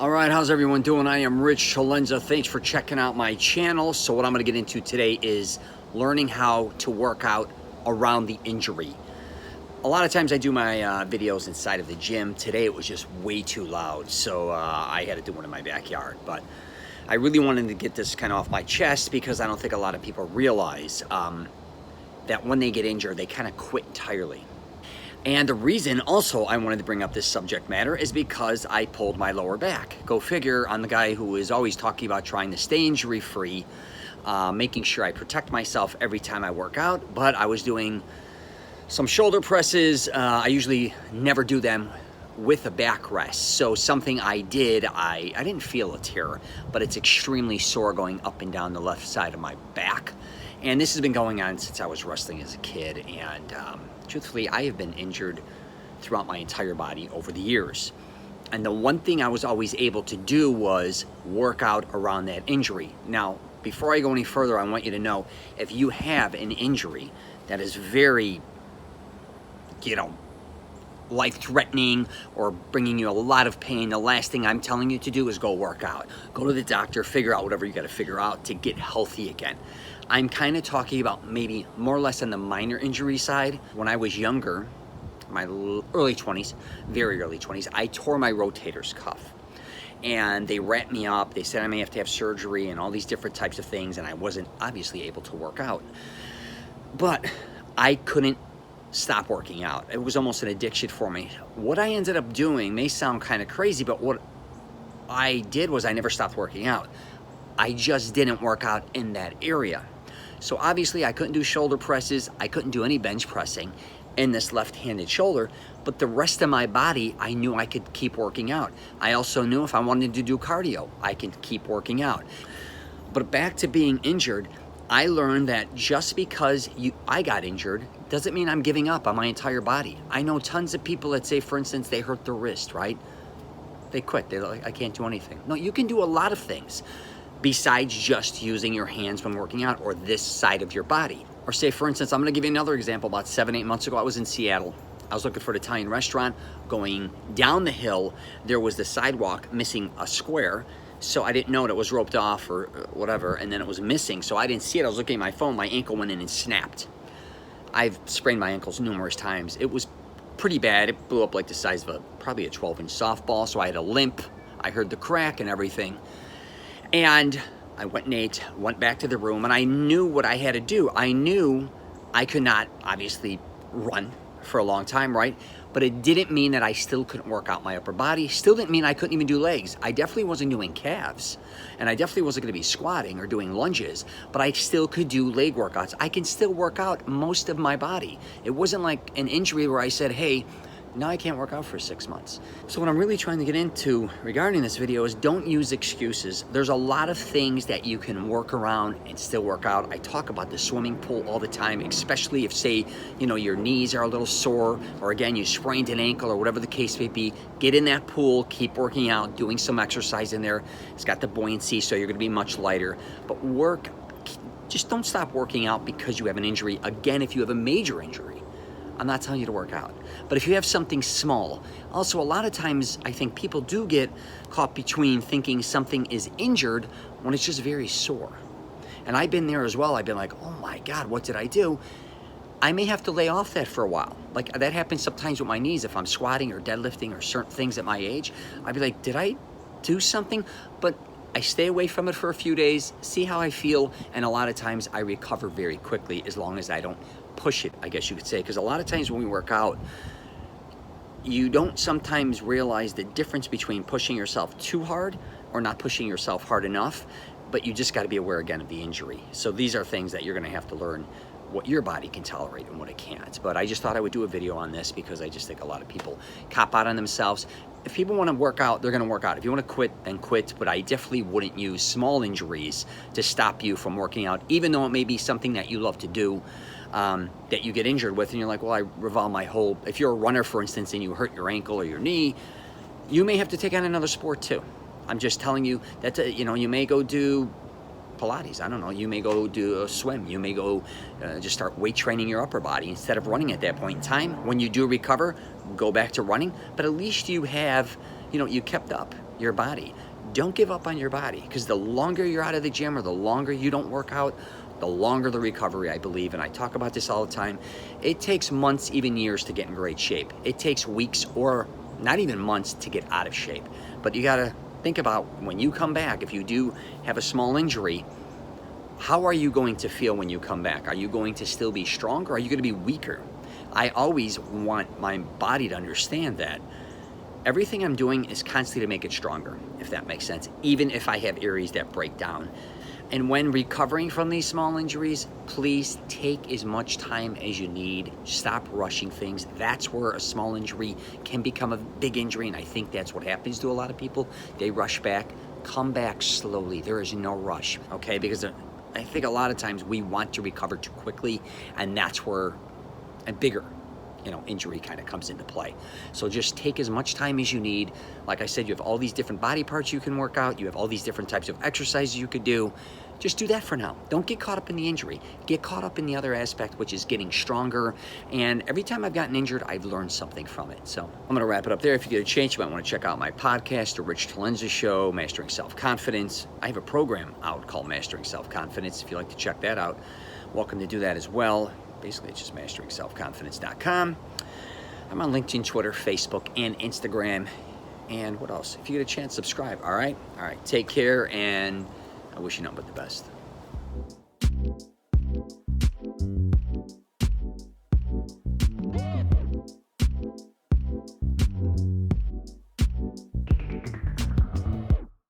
All right, how's everyone doing? I am Rich Celenza. Thanks for checking out my channel. So what I'm going to get into today is learning how to work out around the injury. A lot of times I do my videos inside of the gym. Today it was just way too loud, so I had to do one in my backyard. But I really wanted to get this kind of off my chest because I don't think a lot of people realize that when they get injured, they kind of quit entirely. And the reason also I wanted to bring up this subject matter is because I pulled my lower back. Go figure, I'm the guy who is always talking about trying to stay injury free, making sure I protect myself every time I work out, but I was doing some shoulder presses. I usually never do them with a backrest. So something I did, I didn't feel a tear, but it's extremely sore going up and down the left side of my back. And this has been going on since I was wrestling as a kid, and truthfully, I have been injured throughout my entire body over the years. And the one thing I was always able to do was work out around that injury. Now, before I go any further, I want you to know, if you have an injury that is very, life-threatening or bringing you a lot of pain, the last thing I'm telling you to do is go work out. Go to the doctor, figure out whatever you got to figure out to get healthy again. I'm kind of talking about maybe more or less on the minor injury side. When I was younger, my early 20s, very early 20s, I tore my rotator's cuff. And they wrapped me up. They said I may have to have surgery and all these different types of things, and I wasn't obviously able to work out. But I couldn't stop working out. It was almost an addiction for me. What I ended up doing may sound kind of crazy, but what I did was I never stopped working out. I just didn't work out in that area. So obviously I couldn't do shoulder presses, I couldn't do any bench pressing in this left-handed shoulder, but the rest of my body, I knew I could keep working out. I also knew if I wanted to do cardio, I could keep working out. But back to being injured, I learned that just because I got injured doesn't mean I'm giving up on my entire body. I know tons of people that say, for instance, they hurt their wrist, right? They quit, they're like, I can't do anything. No, you can do a lot of things besides just using your hands when working out or this side of your body. Or say, for instance, I'm gonna give you another example. About 7-8 months ago, I was in Seattle. I was looking for an Italian restaurant. Going down the hill, there was the sidewalk missing a square. So I didn't know it was roped off or whatever, and then it was missing. So I didn't see it. I was looking at my phone. My ankle went in and snapped. I've sprained my ankles numerous times. It was pretty bad. It blew up like the size of probably a 12-inch softball. So I had a limp. I heard the crack and everything. And I went and ate, went back to the room, and I knew what I had to do. I knew I could not, obviously, run for a long time, right? But it didn't mean that I still couldn't work out my upper body. Still didn't mean I couldn't even do legs. I definitely wasn't doing calves, and I definitely wasn't gonna be squatting or doing lunges, but I still could do leg workouts. I can still work out most of my body. It wasn't like an injury where I said, hey, now I can't work out for 6 months. So what I'm really trying to get into regarding this video is don't use excuses. There's a lot of things that you can work around and still work out. I talk about the swimming pool all the time, especially if, say, your knees are a little sore, or again, you sprained an ankle or whatever the case may be. Get in that pool, keep working out, doing some exercise in there. It's got the buoyancy, so you're gonna be much lighter. But just don't stop working out because you have an injury. Again, if you have a major injury, I'm not telling you to work out. But if you have something small, also a lot of times I think people do get caught between thinking something is injured when it's just very sore. And I've been there as well. I've been like, oh my God, what did I do? I may have to lay off that for a while. Like that happens sometimes with my knees. If I'm squatting or deadlifting or certain things at my age, I'd be like, did I do something? But I stay away from it for a few days, see how I feel, and a lot of times I recover very quickly as long as I don't push it, I guess you could say. Because a lot of times when we work out, you don't sometimes realize the difference between pushing yourself too hard or not pushing yourself hard enough, but you just got to be aware again of the injury. So these are things that you're going to have to learn what your body can tolerate and what it can't. But I just thought I would do a video on this because I just think a lot of people cop out on themselves. If people want to work out, they're going to work out. If you want to quit, then quit. But I definitely wouldn't use small injuries to stop you from working out, even though it may be something that you love to do, that you get injured with. And you're like, well, I revolve my whole... If you're a runner, for instance, and you hurt your ankle or your knee, you may have to take on another sport too. I'm just telling you that, you may go do Pilates. I don't know. You may go do a swim. You may go just start weight training your upper body instead of running at that point in time. When you do recover, go back to running. But at least you have, you kept up. your body. Don't give up on your body, because the longer you're out of the gym or the longer you don't work out, the longer the recovery, I believe. And I talk about this all the time. It takes months, even years, to get in great shape. It takes weeks or not even months to get out of shape. But you got to think about when you come back, if you do have a small injury, how are you going to feel when you come back? Are you going to still be stronger? Or are you going to be weaker? I always want my body to understand that everything I'm doing is constantly to make it stronger, if that makes sense, even if I have areas that break down. And when recovering from these small injuries, please take as much time as you need. Stop rushing things. That's where a small injury can become a big injury, and I think that's what happens to a lot of people. They rush back. Come back slowly. There is no rush, okay? Because I think a lot of times we want to recover too quickly, and that's where a bigger injury kind of comes into play. So just take as much time as you need. Like I said, you have all these different body parts you can work out. You have all these different types of exercises you could do. Just do that for now. Don't get caught up in the injury. Get caught up in the other aspect, which is getting stronger. And every time I've gotten injured, I've learned something from it. So I'm going to wrap it up there. If you get a chance, you might want to check out my podcast, The Rich Celenza Show, Mastering Self-Confidence. I have a program out called Mastering Self-Confidence. If you'd like to check that out, welcome to do that as well. Basically, it's just masteringselfconfidence.com. I'm on LinkedIn, Twitter, Facebook, and Instagram. And what else? If you get a chance, subscribe, all right? All right, take care, and I wish you nothing but the best.